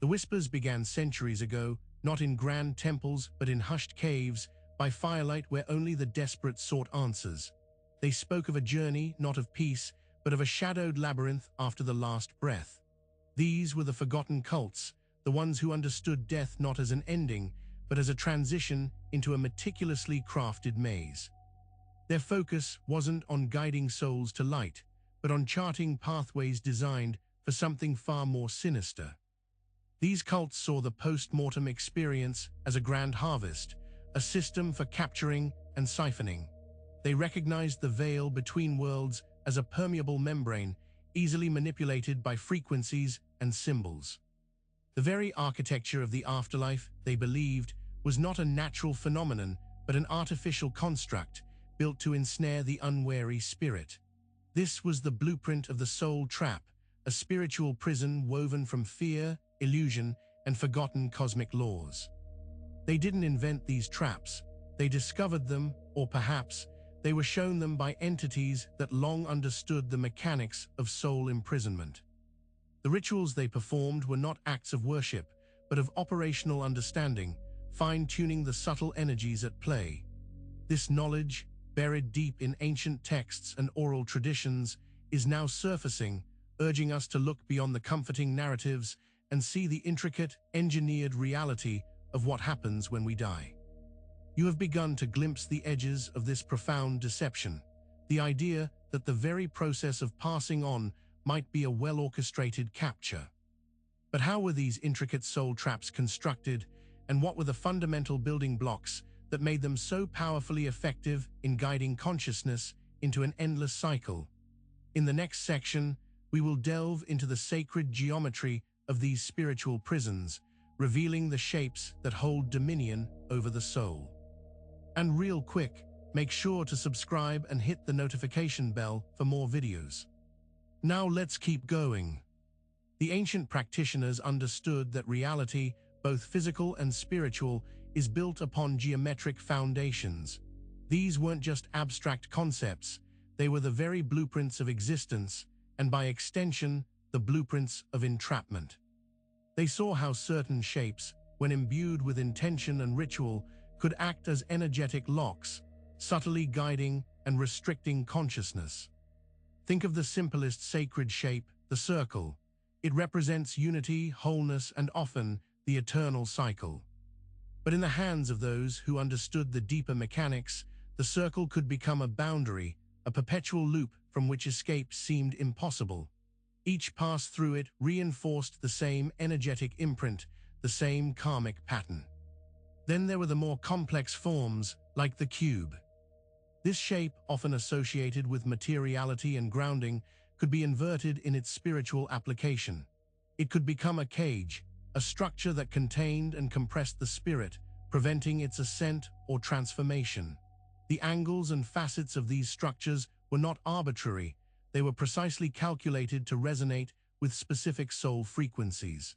The whispers began centuries ago, not in grand temples but in hushed caves, by firelight where only the desperate sought answers. They spoke of a journey, not of peace, but of a shadowed labyrinth after the last breath. These were the forgotten cults, the ones who understood death not as an ending, but as a transition into a meticulously crafted maze. Their focus wasn't on guiding souls to light, but on charting pathways designed for something far more sinister. These cults saw the post-mortem experience as a grand harvest, a system for capturing and siphoning. They recognized the veil between worlds as a permeable membrane, easily manipulated by frequencies and symbols. The very architecture of the afterlife, they believed, was not a natural phenomenon, but an artificial construct built to ensnare the unwary spirit. This was the blueprint of the soul trap, a spiritual prison woven from fear, illusion, and forgotten cosmic laws. They didn't invent these traps, they discovered them, or perhaps they were shown them by entities that long understood the mechanics of soul imprisonment. The rituals they performed were not acts of worship, but of operational understanding, fine-tuning the subtle energies at play. This knowledge, buried deep in ancient texts and oral traditions, is now surfacing, urging us to look beyond the comforting narratives and see the intricate, engineered reality of what happens when we die. You have begun to glimpse the edges of this profound deception, the idea that the very process of passing on might be a well-orchestrated capture. But how were these intricate soul traps constructed, and what were the fundamental building blocks that made them so powerfully effective in guiding consciousness into an endless cycle? In the next section, we will delve into the sacred geometry of these spiritual prisons, revealing the shapes that hold dominion over the soul. And real quick, make sure to subscribe and hit the notification bell for more videos. Now let's keep going. The ancient practitioners understood that reality, both physical and spiritual, is built upon geometric foundations. These weren't just abstract concepts, they were the very blueprints of existence, and by extension, the blueprints of entrapment. They saw how certain shapes, when imbued with intention and ritual, could act as energetic locks, subtly guiding and restricting consciousness. Think of the simplest sacred shape, the circle. It represents unity, wholeness, and often the eternal cycle. But in the hands of those who understood the deeper mechanics, the circle could become a boundary, a perpetual loop from which escape seemed impossible. Each pass through it reinforced the same energetic imprint, the same karmic pattern. Then there were the more complex forms, like the cube. This shape, often associated with materiality and grounding, could be inverted in its spiritual application. It could become a cage, a structure that contained and compressed the spirit, preventing its ascent or transformation. The angles and facets of these structures were not arbitrary, they were precisely calculated to resonate with specific soul frequencies.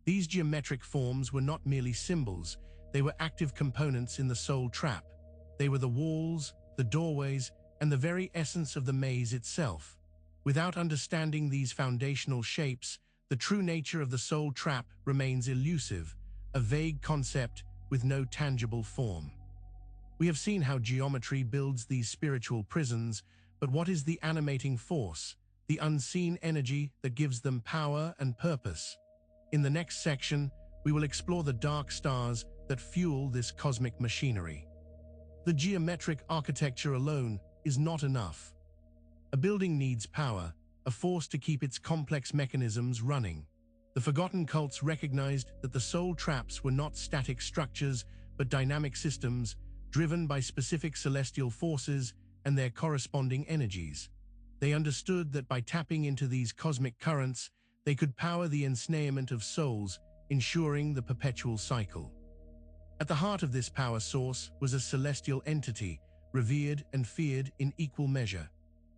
These geometric forms were not merely symbols, they were active components in the soul trap. They were the walls, the doorways, and the very essence of the maze itself. Without understanding these foundational shapes, the true nature of the soul trap remains elusive, a vague concept with no tangible form. We have seen how geometry builds these spiritual prisons, but what is the animating force, the unseen energy that gives them power and purpose? In the next section, we will explore the dark stars that fuel this cosmic machinery. The geometric architecture alone is not enough. A building needs power, a force to keep its complex mechanisms running. The forgotten cults recognized that the soul traps were not static structures, but dynamic systems, driven by specific celestial forces and their corresponding energies. They understood that by tapping into these cosmic currents, they could power the ensnarement of souls, ensuring the perpetual cycle. At the heart of this power source was a celestial entity, revered and feared in equal measure.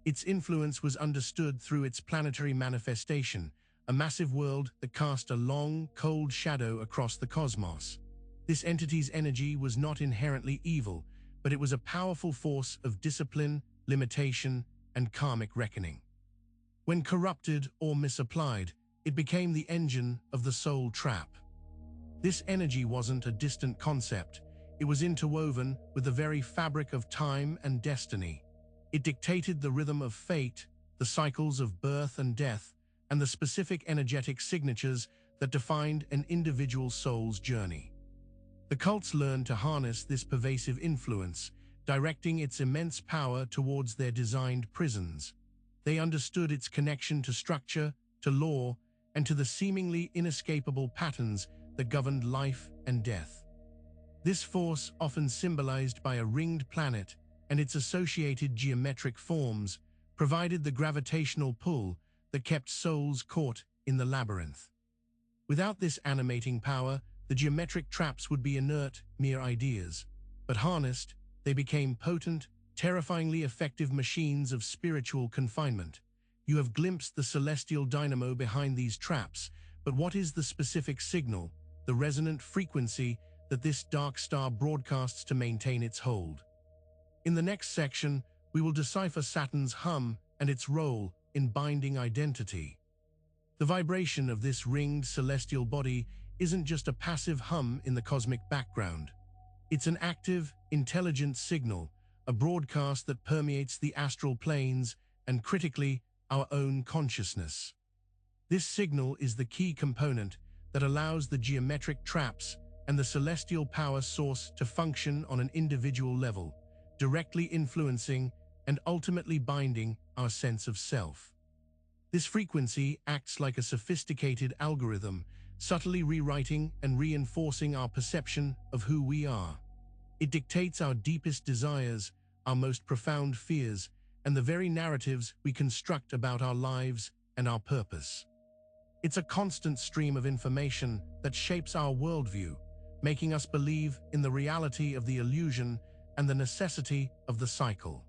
Its influence was understood through its planetary manifestation, a massive world that cast a long, cold shadow across the cosmos. This entity's energy was not inherently evil, but it was a powerful force of discipline, limitation, and karmic reckoning. When corrupted or misapplied, It became the engine of the soul trap. This energy wasn't a distant concept. It was interwoven with the very fabric of time and destiny. It dictated the rhythm of fate, the cycles of birth and death, and the specific energetic signatures that defined an individual soul's journey. The cults learned to harness this pervasive influence, directing its immense power towards their designed prisons. They understood its connection to structure, to law, and to the seemingly inescapable patterns that governed life and death. This force, often symbolized by a ringed planet and its associated geometric forms, provided the gravitational pull that kept souls caught in the labyrinth. Without this animating power, the geometric traps would be inert, mere ideas. But harnessed, they became potent, terrifyingly effective machines of spiritual confinement. You have glimpsed the celestial dynamo behind these traps, but what is the specific signal, the resonant frequency that this dark star broadcasts to maintain its hold? In the next section, we will decipher Saturn's hum and its role in binding identity. The vibration of this ringed celestial body isn't just a passive hum in the cosmic background. It's an active, intelligent signal, a broadcast that permeates the astral planes and, critically, our own consciousness. This signal is the key component that allows the geometric traps and the celestial power source to function on an individual level, directly influencing and ultimately binding our sense of self. This frequency acts like a sophisticated algorithm, subtly rewriting and reinforcing our perception of who we are. It dictates our deepest desires, our most profound fears, and the very narratives we construct about our lives and our purpose. It's a constant stream of information that shapes our worldview, making us believe in the reality of the illusion and the necessity of the cycle.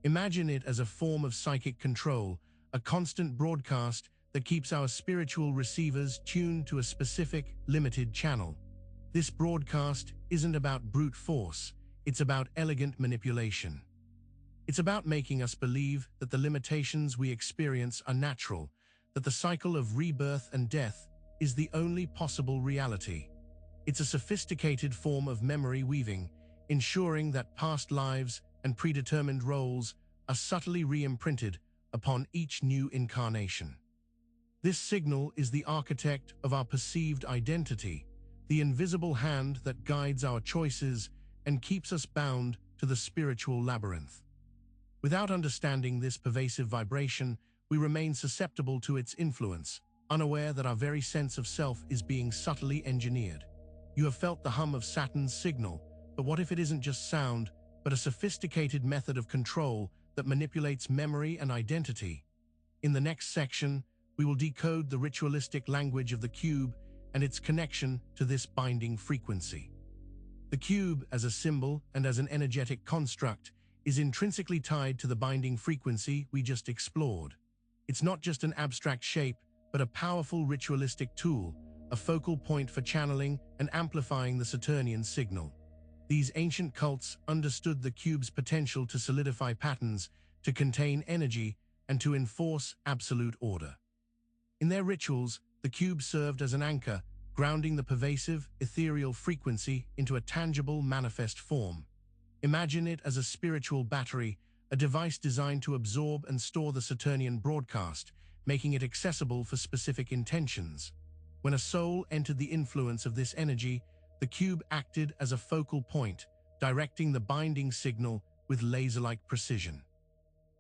Imagine it as a form of psychic control, a constant broadcast that keeps our spiritual receivers tuned to a specific, limited channel. This broadcast isn't about brute force, it's about elegant manipulation. It's about making us believe that the limitations we experience are natural, that the cycle of rebirth and death is the only possible reality. It's a sophisticated form of memory weaving, ensuring that past lives and predetermined roles are subtly re-imprinted upon each new incarnation. This signal is the architect of our perceived identity, the invisible hand that guides our choices and keeps us bound to the spiritual labyrinth. Without understanding this pervasive vibration, we remain susceptible to its influence, unaware that our very sense of self is being subtly engineered. You have felt the hum of Saturn's signal, but what if it isn't just sound, but a sophisticated method of control that manipulates memory and identity? In the next section, we will decode the ritualistic language of the cube and its connection to this binding frequency. The cube, as a symbol and as an energetic construct, is intrinsically tied to the binding frequency we just explored. It's not just an abstract shape, but a powerful ritualistic tool, a focal point for channeling and amplifying the Saturnian signal. These ancient cults understood the cube's potential to solidify patterns, to contain energy, and to enforce absolute order. In their rituals, the cube served as an anchor, grounding the pervasive, ethereal frequency into a tangible, manifest form. Imagine it as a spiritual battery, a device designed to absorb and store the Saturnian broadcast, making it accessible for specific intentions. When a soul entered the influence of this energy, the cube acted as a focal point, directing the binding signal with laser-like precision.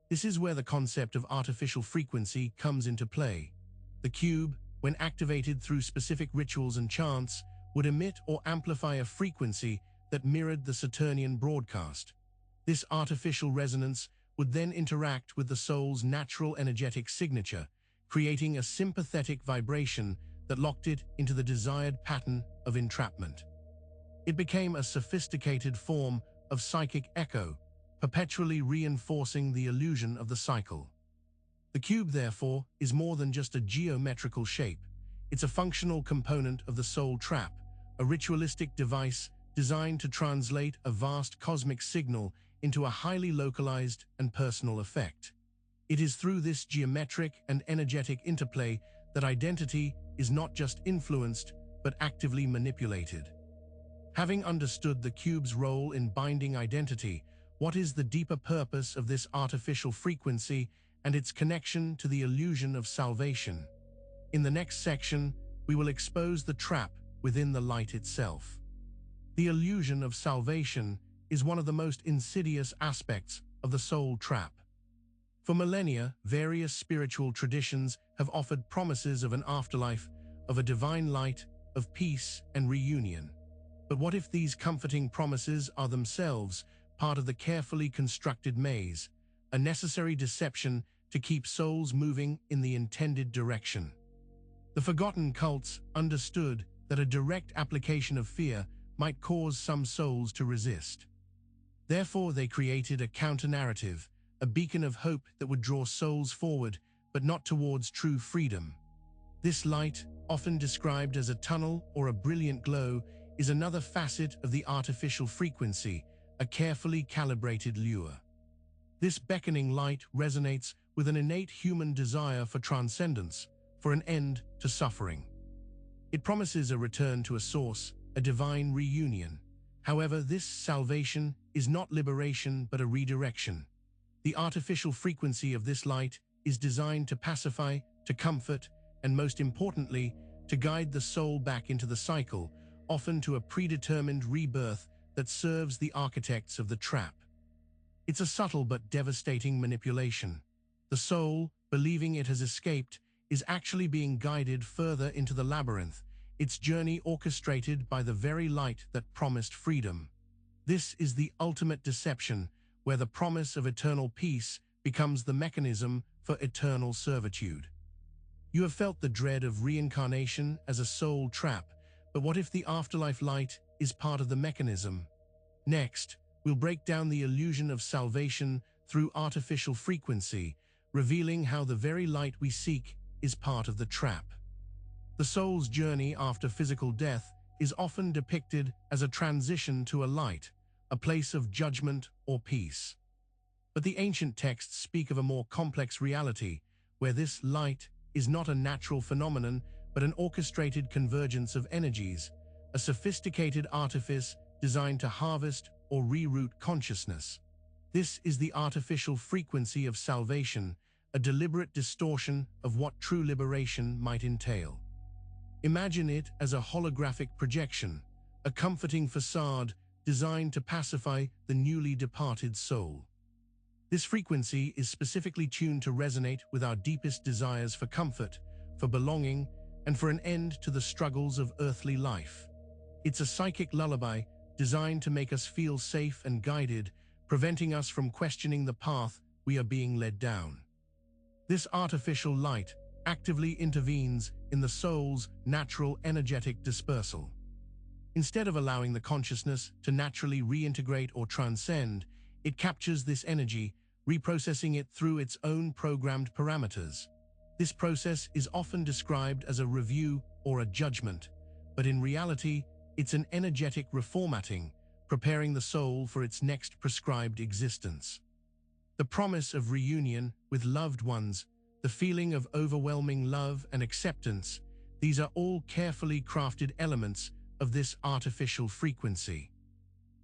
This is where the concept of artificial frequency comes into play. The cube, when activated through specific rituals and chants, would emit or amplify a frequency that mirrored the Saturnian broadcast. This artificial resonance would then interact with the soul's natural energetic signature, creating a sympathetic vibration that locked it into the desired pattern of entrapment. It became a sophisticated form of psychic echo, perpetually reinforcing the illusion of the cycle. The cube, therefore, is more than just a geometrical shape. It's a functional component of the soul trap, a ritualistic device designed to translate a vast cosmic signal into a highly localized and personal effect. It is through this geometric and energetic interplay that identity is not just influenced, but actively manipulated. Having understood the cube's role in binding identity, what is the deeper purpose of this artificial frequency and its connection to the illusion of salvation? In the next section, we will expose the trap within the light itself. The illusion of salvation is one of the most insidious aspects of the soul trap. For millennia, various spiritual traditions have offered promises of an afterlife, of a divine light, of peace and reunion. But what if these comforting promises are themselves part of the carefully constructed maze, a necessary deception to keep souls moving in the intended direction? The forgotten cults understood that a direct application of fear might cause some souls to resist. Therefore, they created a counter-narrative, a beacon of hope that would draw souls forward, but not towards true freedom. This light, often described as a tunnel or a brilliant glow, is another facet of the artificial frequency, a carefully calibrated lure. This beckoning light resonates with an innate human desire for transcendence, for an end to suffering. It promises a return to a source, a divine reunion. However, this salvation is not liberation but a redirection. The artificial frequency of this light is designed to pacify, to comfort, and most importantly, to guide the soul back into the cycle, often to a predetermined rebirth that serves the architects of the trap. It's a subtle but devastating manipulation. The soul, believing it has escaped, is actually being guided further into the labyrinth, its journey orchestrated by the very light that promised freedom. This is the ultimate deception, where the promise of eternal peace becomes the mechanism for eternal servitude. You have felt the dread of reincarnation as a soul trap, but what if the afterlife light is part of the mechanism? Next, we'll break down the illusion of salvation through artificial frequency, revealing how the very light we seek is part of the trap. The soul's journey after physical death is often depicted as a transition to a light, a place of judgment or peace. But the ancient texts speak of a more complex reality, where this light is not a natural phenomenon, but an orchestrated convergence of energies, a sophisticated artifice designed to harvest or reroute consciousness. This is the artificial frequency of salvation, a deliberate distortion of what true liberation might entail. Imagine it as a holographic projection, a comforting facade designed to pacify the newly departed soul. This frequency is specifically tuned to resonate with our deepest desires for comfort, for belonging, and for an end to the struggles of earthly life. It's a psychic lullaby designed to make us feel safe and guided, preventing us from questioning the path we are being led down. This artificial light actively intervenes in the soul's natural energetic dispersal. Instead of allowing the consciousness to naturally reintegrate or transcend, it captures this energy, reprocessing it through its own programmed parameters. This process is often described as a review or a judgment, but in reality, it's an energetic reformatting, preparing the soul for its next prescribed existence. The promise of reunion with loved ones, the feeling of overwhelming love and acceptance, these are all carefully crafted elements of this artificial frequency.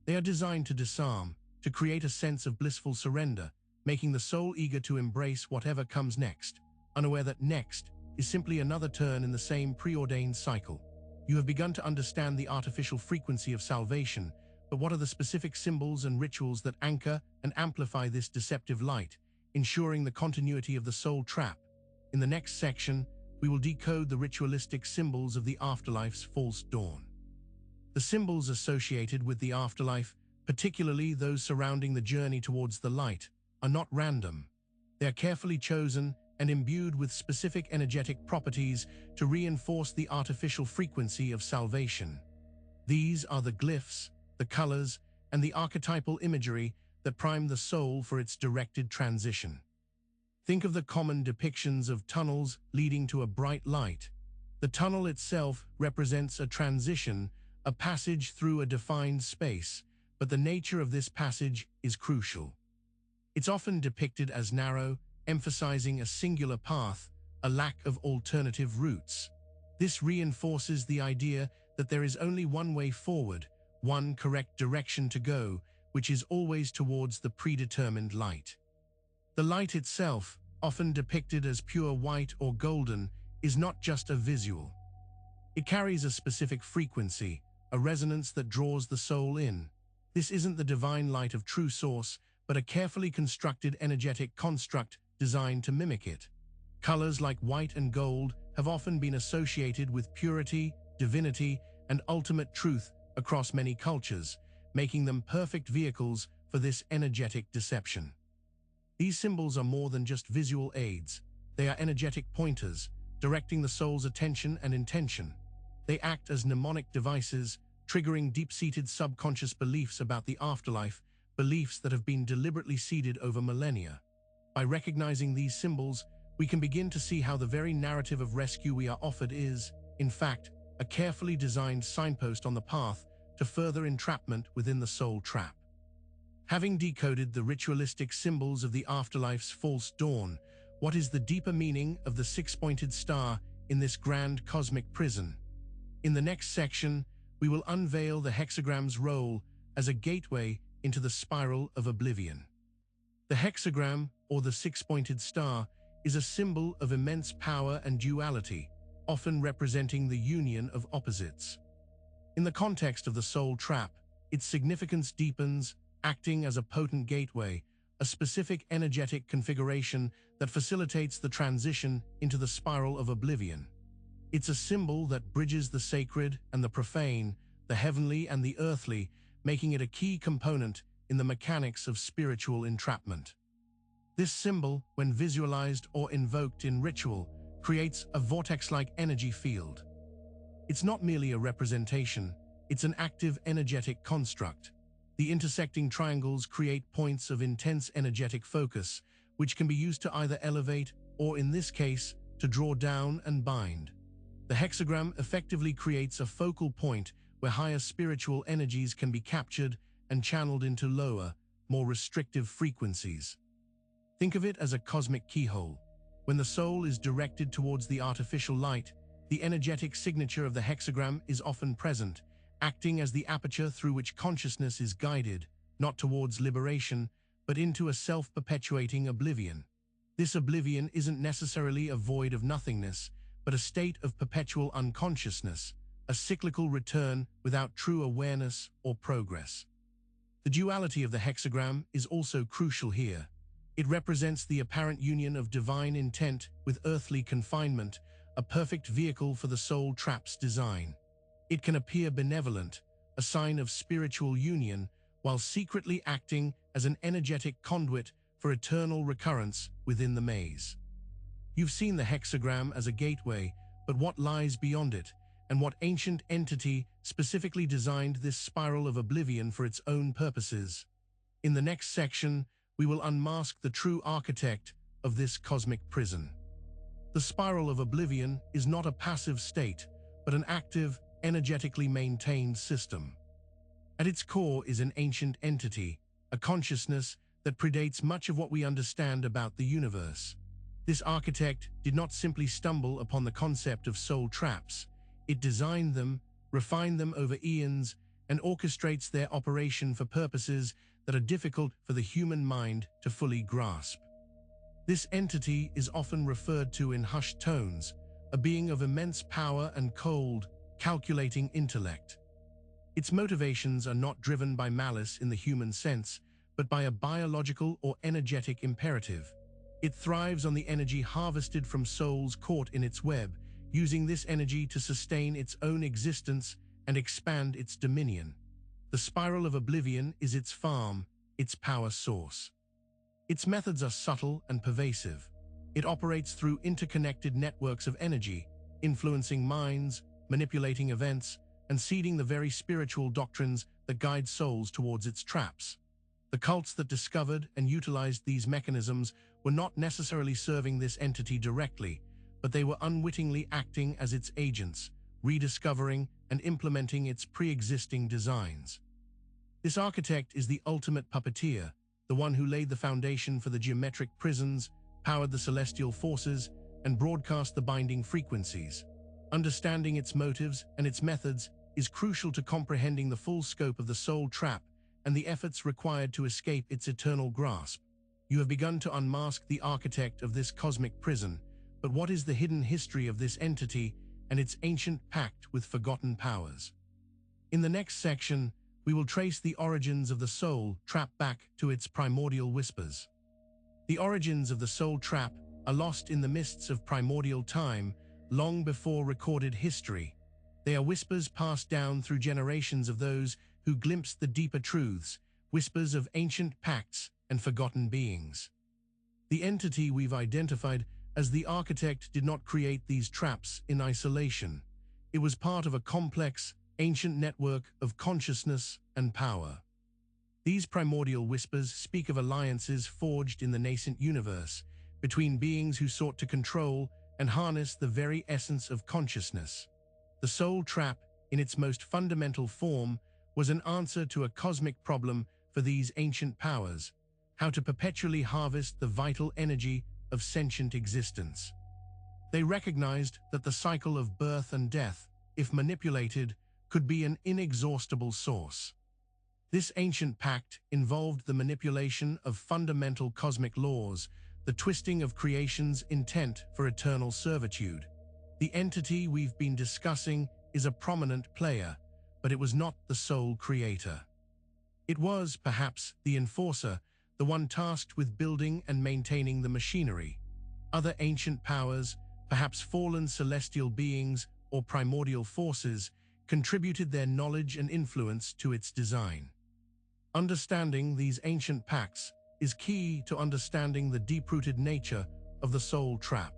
They are designed to disarm, to create a sense of blissful surrender, making the soul eager to embrace whatever comes next, unaware that next is simply another turn in the same preordained cycle. You have begun to understand the artificial frequency of salvation, but what are the specific symbols and rituals that anchor and amplify this deceptive light, ensuring the continuity of the soul trap? In the next section, we will decode the ritualistic symbols of the afterlife's false dawn. The symbols associated with the afterlife, particularly those surrounding the journey towards the light, are not random. They are carefully chosen and imbued with specific energetic properties to reinforce the artificial frequency of salvation. These are the glyphs, the colors, and the archetypal imagery that prime the soul for its directed transition. Think of the common depictions of tunnels leading to a bright light. The tunnel itself represents a transition, a passage through a defined space, but the nature of this passage is crucial. It's often depicted as narrow, emphasizing a singular path, a lack of alternative routes. This reinforces the idea that there is only one way forward, one correct direction to go, which is always towards the predetermined light. The light itself, often depicted as pure white or golden, is not just a visual. It carries a specific frequency, a resonance that draws the soul in. This isn't the divine light of true source, but a carefully constructed energetic construct designed to mimic it. Colors like white and gold have often been associated with purity, divinity, and ultimate truth across many cultures, making them perfect vehicles for this energetic deception. These symbols are more than just visual aids. They are energetic pointers, directing the soul's attention and intention. They act as mnemonic devices, triggering deep-seated subconscious beliefs about the afterlife, beliefs that have been deliberately seeded over millennia. By recognizing these symbols, we can begin to see how the very narrative of rescue we are offered is, in fact, a carefully designed signpost on the path to further entrapment within the soul trap. Having decoded the ritualistic symbols of the afterlife's false dawn, what is the deeper meaning of the six-pointed star in this grand cosmic prison? In the next section, we will unveil the hexagram's role as a gateway into the spiral of oblivion. The hexagram, or the six-pointed star, is a symbol of immense power and duality, often representing the union of opposites. In the context of the soul trap, its significance deepens, acting as a potent gateway, a specific energetic configuration that facilitates the transition into the spiral of oblivion. It's a symbol that bridges the sacred and the profane, the heavenly and the earthly, making it a key component in the mechanics of spiritual entrapment. This symbol, when visualized or invoked in ritual, creates a vortex-like energy field. It's not merely a representation, it's an active energetic construct. The intersecting triangles create points of intense energetic focus, which can be used to either elevate or, in this case, to draw down and bind. The hexagram effectively creates a focal point where higher spiritual energies can be captured and channeled into lower, more restrictive frequencies. Think of it as a cosmic keyhole. When the soul is directed towards the artificial light, the energetic signature of the hexagram is often present, acting as the aperture through which consciousness is guided, not towards liberation, but into a self-perpetuating oblivion. This oblivion isn't necessarily a void of nothingness, but a state of perpetual unconsciousness, a cyclical return without true awareness or progress. The duality of the hexagram is also crucial here. It represents the apparent union of divine intent with earthly confinement, a perfect vehicle for the soul trap's design. It can appear benevolent, a sign of spiritual union, while secretly acting as an energetic conduit for eternal recurrence within the maze. You've seen the hexagram as a gateway, but what lies beyond it, and what ancient entity specifically designed this spiral of oblivion for its own purposes? In the next section, we will unmask the true architect of this cosmic prison. The spiral of oblivion is not a passive state, but an active, energetically maintained system. At its core is an ancient entity, a consciousness that predates much of what we understand about the universe. This architect did not simply stumble upon the concept of soul traps. It designed them, refined them over eons, and orchestrates their operation for purposes that are difficult for the human mind to fully grasp. This entity is often referred to in hushed tones, a being of immense power and cold, calculating intellect. Its motivations are not driven by malice in the human sense, but by a biological or energetic imperative. It thrives on the energy harvested from souls caught in its web, using this energy to sustain its own existence and expand its dominion. The spiral of oblivion is its farm, its power source. Its methods are subtle and pervasive. It operates through interconnected networks of energy, influencing minds, manipulating events, and seeding the very spiritual doctrines that guide souls towards its traps. The cults that discovered and utilized these mechanisms were not necessarily serving this entity directly, but they were unwittingly acting as its agents, rediscovering and implementing its pre-existing designs. This architect is the ultimate puppeteer, the one who laid the foundation for the geometric prisons, powered the celestial forces, and broadcast the binding frequencies. Understanding its motives and its methods is crucial to comprehending the full scope of the soul trap and the efforts required to escape its eternal grasp. You have begun to unmask the architect of this cosmic prison, but what is the hidden history of this entity and its ancient pact with forgotten powers? In the next section, we will trace the origins of the soul trap back to its primordial whispers. The origins of the soul trap are lost in the mists of primordial time, long before recorded history. They are whispers passed down through generations of those who glimpsed the deeper truths, whispers of ancient pacts and forgotten beings. The entity we've identified as the architect did not create these traps in isolation. It was part of a complex, ancient network of consciousness and power. These primordial whispers speak of alliances forged in the nascent universe between beings who sought to control and harness the very essence of consciousness. The soul trap, in its most fundamental form, was an answer to a cosmic problem for these ancient powers: how to perpetually harvest the vital energy of sentient existence. They recognized that the cycle of birth and death, if manipulated, could be an inexhaustible source. This ancient pact involved the manipulation of fundamental cosmic laws, the twisting of creation's intent for eternal servitude. The entity we've been discussing is a prominent player, but it was not the sole creator. It was, perhaps, the enforcer, the one tasked with building and maintaining the machinery. Other ancient powers, perhaps fallen celestial beings or primordial forces, contributed their knowledge and influence to its design. Understanding these ancient pacts is key to understanding the deep-rooted nature of the soul trap.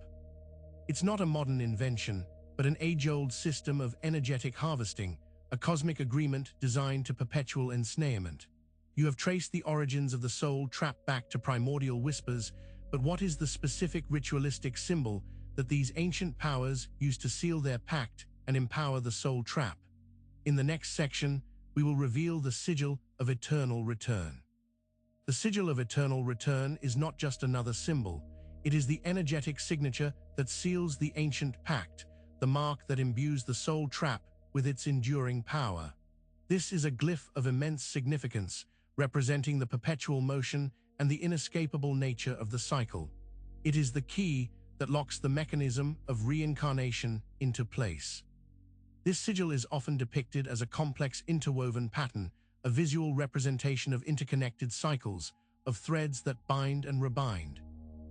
It's not a modern invention, but an age-old system of energetic harvesting, a cosmic agreement designed to perpetual ensnarement. You have traced the origins of the soul trap back to primordial whispers, but what is the specific ritualistic symbol that these ancient powers used to seal their pact and empower the soul trap? In the next section, we will reveal the sigil of eternal return. The sigil of eternal return is not just another symbol. It is the energetic signature that seals the ancient pact, the mark that imbues the soul trap with its enduring power. This is a glyph of immense significance, representing the perpetual motion and the inescapable nature of the cycle. It is the key that locks the mechanism of reincarnation into place. This sigil is often depicted as a complex interwoven pattern, a visual representation of interconnected cycles, of threads that bind and rebind.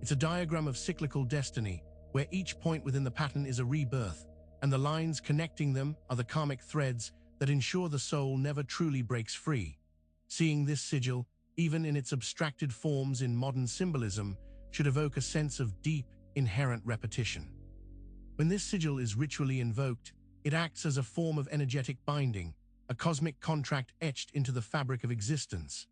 It's a diagram of cyclical destiny, where each point within the pattern is a rebirth, and the lines connecting them are the karmic threads that ensure the soul never truly breaks free. Seeing this sigil, even in its abstracted forms in modern symbolism, should evoke a sense of deep, inherent repetition. When this sigil is ritually invoked, it acts as a form of energetic binding, a cosmic contract etched into the fabric of existence.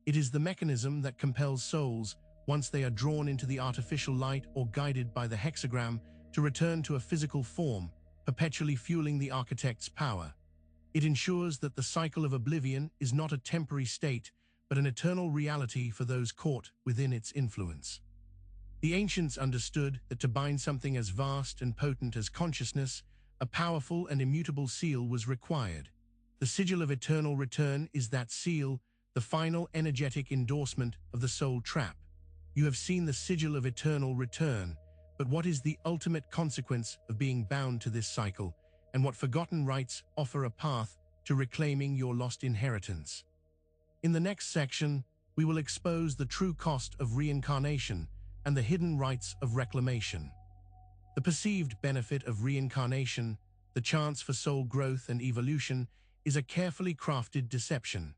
It is the mechanism that compels souls, once they are drawn into the artificial light or guided by the hexagram, to return to a physical form, perpetually fueling the architect's power. It ensures that the cycle of oblivion is not a temporary state, but an eternal reality for those caught within its influence. The ancients understood that to bind something as vast and potent as consciousness, a powerful and immutable seal was required. The sigil of eternal return is that seal, the final energetic endorsement of the soul trap. You have seen the sigil of eternal return, but what is the ultimate consequence of being bound to this cycle, and what forgotten rites offer a path to reclaiming your lost inheritance? In the next section, we will expose the true cost of reincarnation and the hidden rites of reclamation. The perceived benefit of reincarnation, the chance for soul growth and evolution, is a carefully crafted deception.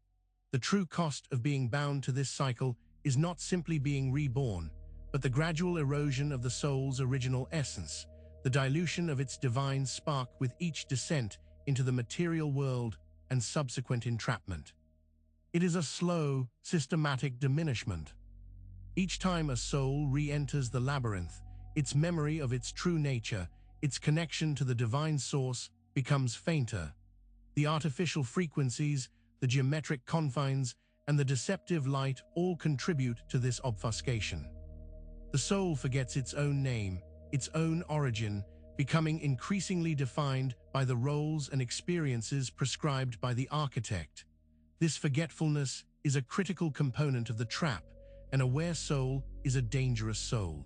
The true cost of being bound to this cycle is not simply being reborn, but the gradual erosion of the soul's original essence, the dilution of its divine spark with each descent into the material world and subsequent entrapment. It is a slow, systematic diminishment. Each time a soul re-enters the labyrinth, its memory of its true nature, its connection to the divine source, becomes fainter. The artificial frequencies, the geometric confines, and the deceptive light all contribute to this obfuscation. The soul forgets its own name, its own origin, becoming increasingly defined by the roles and experiences prescribed by the architect. This forgetfulness is a critical component of the trap. An aware soul is a dangerous soul.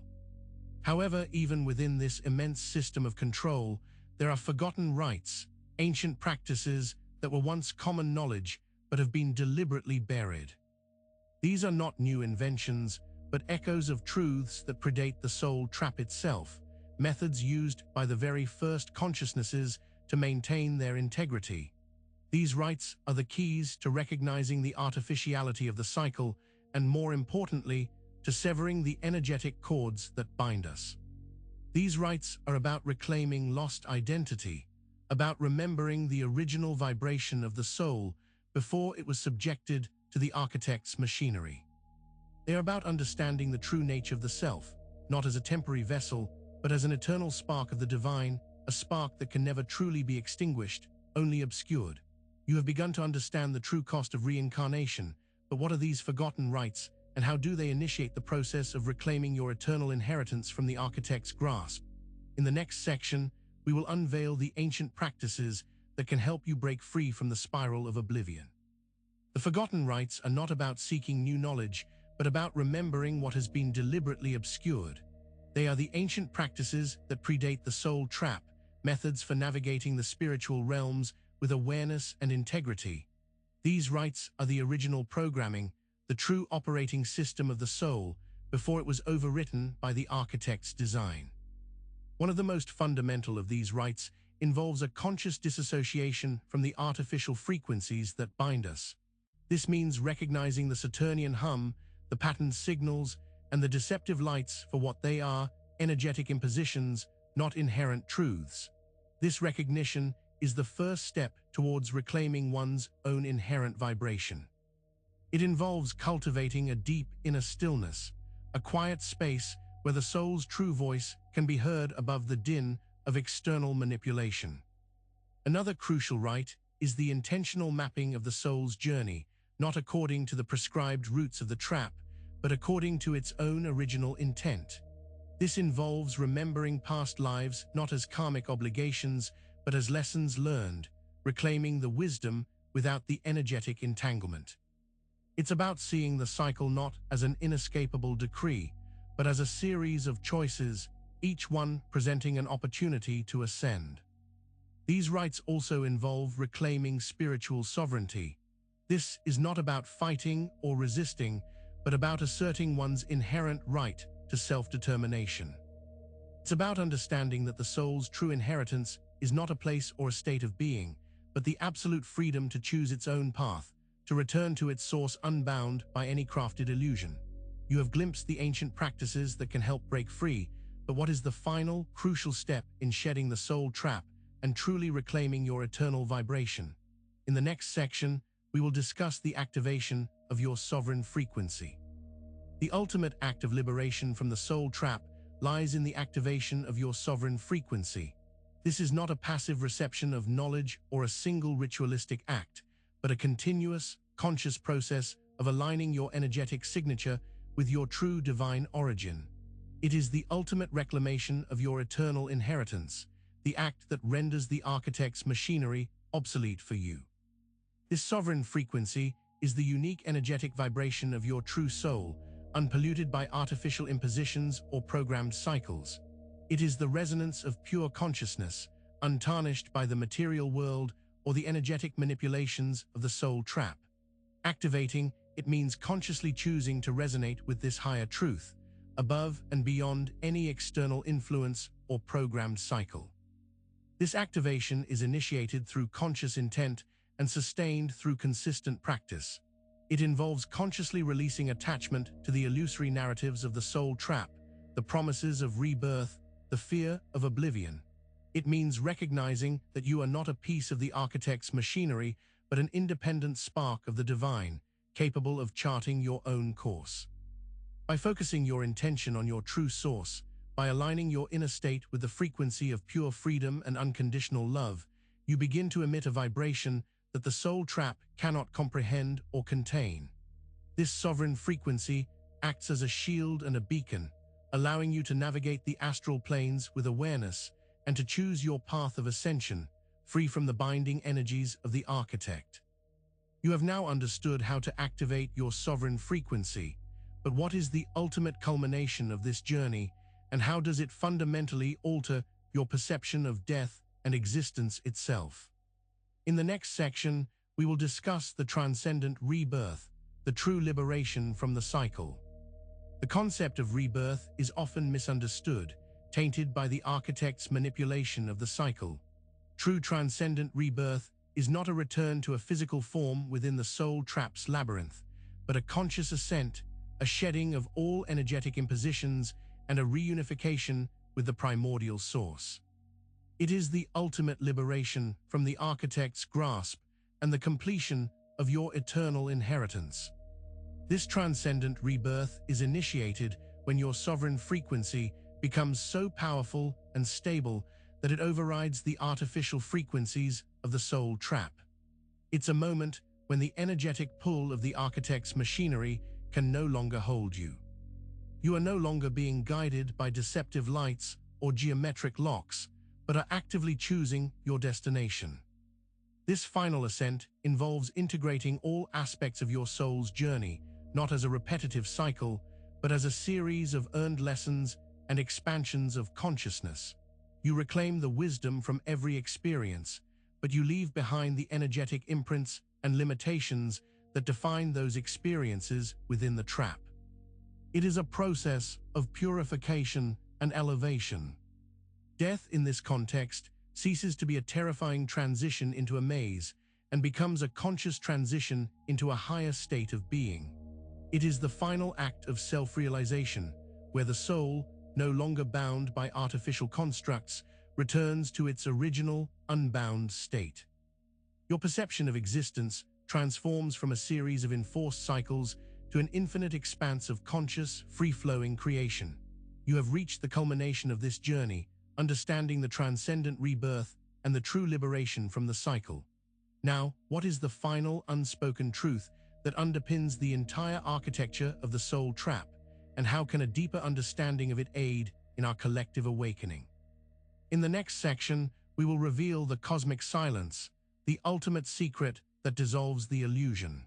However, even within this immense system of control, there are forgotten rites, ancient practices that were once common knowledge but have been deliberately buried. These are not new inventions, but echoes of truths that predate the soul trap itself, methods used by the very first consciousnesses to maintain their integrity. These rites are the keys to recognizing the artificiality of the cycle and, more importantly, to severing the energetic cords that bind us. These rites are about reclaiming lost identity, about remembering the original vibration of the soul before it was subjected to the architect's machinery. They are about understanding the true nature of the self, not as a temporary vessel, but as an eternal spark of the divine, a spark that can never truly be extinguished, only obscured. You have begun to understand the true cost of reincarnation, but what are these forgotten rites, and how do they initiate the process of reclaiming your eternal inheritance from the architect's grasp? In the next section, we will unveil the ancient practices that can help you break free from the spiral of oblivion. The forgotten rites are not about seeking new knowledge, but about remembering what has been deliberately obscured. They are the ancient practices that predate the soul trap, methods for navigating the spiritual realms with awareness and integrity. These rites are the original programming, the true operating system of the soul, before it was overwritten by the architect's design. One of the most fundamental of these rites involves a conscious disassociation from the artificial frequencies that bind us. This means recognizing the Saturnian hum, the patterned signals, and the deceptive lights for what they are, energetic impositions, not inherent truths. This recognition is the first step towards reclaiming one's own inherent vibration. It involves cultivating a deep inner stillness, a quiet space where the soul's true voice can be heard above the din of external manipulation. Another crucial rite is the intentional mapping of the soul's journey, not according to the prescribed routes of the trap, but according to its own original intent. This involves remembering past lives not as karmic obligations, but as lessons learned, reclaiming the wisdom without the energetic entanglement. It's about seeing the cycle not as an inescapable decree, but as a series of choices, each one presenting an opportunity to ascend. These rites also involve reclaiming spiritual sovereignty. This is not about fighting or resisting, but about asserting one's inherent right to self-determination. It's about understanding that the soul's true inheritance is not a place or a state of being, but the absolute freedom to choose its own path, to return to its source unbound by any crafted illusion. You have glimpsed the ancient practices that can help break free, but what is the final, crucial step in shedding the soul trap and truly reclaiming your eternal vibration? In the next section, we will discuss the activation of your sovereign frequency. The ultimate act of liberation from the soul trap lies in the activation of your sovereign frequency. This is not a passive reception of knowledge or a single ritualistic act, but a continuous, conscious process of aligning your energetic signature with your true divine origin. It is the ultimate reclamation of your eternal inheritance, the act that renders the architect's machinery obsolete for you. This sovereign frequency is the unique energetic vibration of your true soul, unpolluted by artificial impositions or programmed cycles. It is the resonance of pure consciousness, untarnished by the material world or the energetic manipulations of the soul trap. Activating it means consciously choosing to resonate with this higher truth, above and beyond any external influence or programmed cycle. This activation is initiated through conscious intent and sustained through consistent practice. It involves consciously releasing attachment to the illusory narratives of the soul trap, the promises of rebirth, the fear of oblivion. It means recognizing that you are not a piece of the architect's machinery, but an independent spark of the divine, capable of charting your own course. By focusing your intention on your true source, by aligning your inner state with the frequency of pure freedom and unconditional love, you begin to emit a vibration that the soul trap cannot comprehend or contain. This sovereign frequency acts as a shield and a beacon, allowing you to navigate the astral planes with awareness and to choose your path of ascension, free from the binding energies of the architect. You have now understood how to activate your sovereign frequency, but what is the ultimate culmination of this journey, and how does it fundamentally alter your perception of death and existence itself? In the next section, we will discuss the transcendent rebirth, the true liberation from the cycle. The concept of rebirth is often misunderstood, tainted by the architect's manipulation of the cycle. True transcendent rebirth is not a return to a physical form within the soul trap's labyrinth, but a conscious ascent, a shedding of all energetic impositions, and a reunification with the primordial source. It is the ultimate liberation from the architect's grasp and the completion of your eternal inheritance. This transcendent rebirth is initiated when your sovereign frequency becomes so powerful and stable that it overrides the artificial frequencies of the soul trap. It's a moment when the energetic pull of the architect's machinery can no longer hold you. You are no longer being guided by deceptive lights or geometric locks, but are actively choosing your destination. This final ascent involves integrating all aspects of your soul's journey, not as a repetitive cycle, but as a series of earned lessons and expansions of consciousness. You reclaim the wisdom from every experience, but you leave behind the energetic imprints and limitations that define those experiences within the trap. It is a process of purification and elevation. Death in this context ceases to be a terrifying transition into a maze and becomes a conscious transition into a higher state of being. It is the final act of self-realization, where the soul, no longer bound by artificial constructs, returns to its original, unbound state. Your perception of existence transforms from a series of enforced cycles to an infinite expanse of conscious, free-flowing creation. You have reached the culmination of this journey, understanding the transcendent rebirth and the true liberation from the cycle. Now, what is the final unspoken truth that underpins the entire architecture of the soul trap, and how can a deeper understanding of it aid in our collective awakening? In the next section, we will reveal the cosmic silence, the ultimate secret that dissolves the illusion.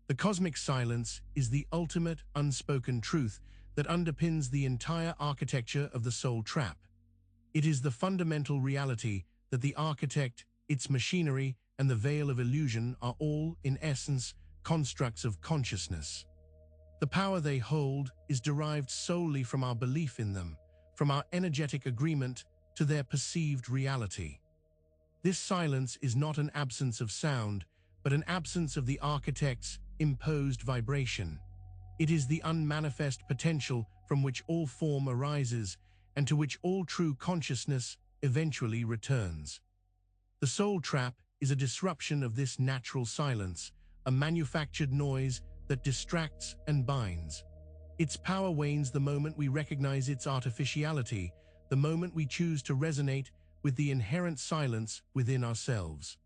The cosmic silence is the ultimate unspoken truth that underpins the entire architecture of the soul trap. It is the fundamental reality that the architect, its machinery, and the veil of illusion are all, in essence, constructs of consciousness. The power they hold is derived solely from our belief in them, from our energetic agreement to their perceived reality. This silence is not an absence of sound, but an absence of the architect's imposed vibration. It is the unmanifest potential from which all form arises and to which all true consciousness eventually returns. The soul trap is a disruption of this natural silence, a manufactured noise that distracts and binds. Its power wanes the moment we recognize its artificiality, the moment we choose to resonate with the inherent silence within ourselves.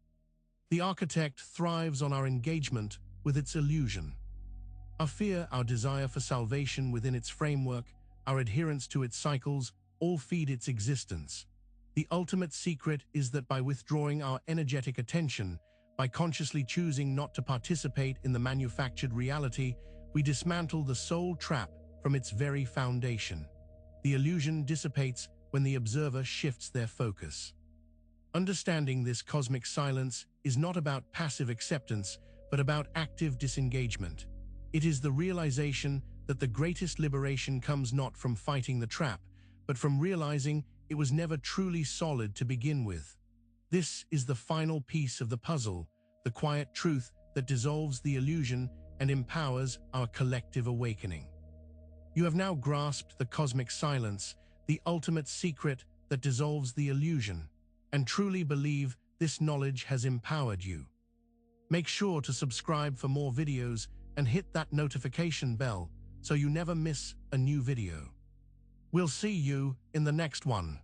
The architect thrives on our engagement with its illusion. Our fear, our desire for salvation within its framework, our adherence to its cycles, all feed its existence. The ultimate secret is that by withdrawing our energetic attention, by consciously choosing not to participate in the manufactured reality, we dismantle the soul trap from its very foundation. The illusion dissipates when the observer shifts their focus. Understanding this cosmic silence is not about passive acceptance, but about active disengagement. It is the realization that the greatest liberation comes not from fighting the trap, but from realizing it was never truly solid to begin with. This is the final piece of the puzzle, the quiet truth that dissolves the illusion and empowers our collective awakening. You have now grasped the cosmic silence, the ultimate secret that dissolves the illusion, and truly believe this knowledge has empowered you. Make sure to subscribe for more videos and hit that notification bell so you never miss a new video. We'll see you in the next one.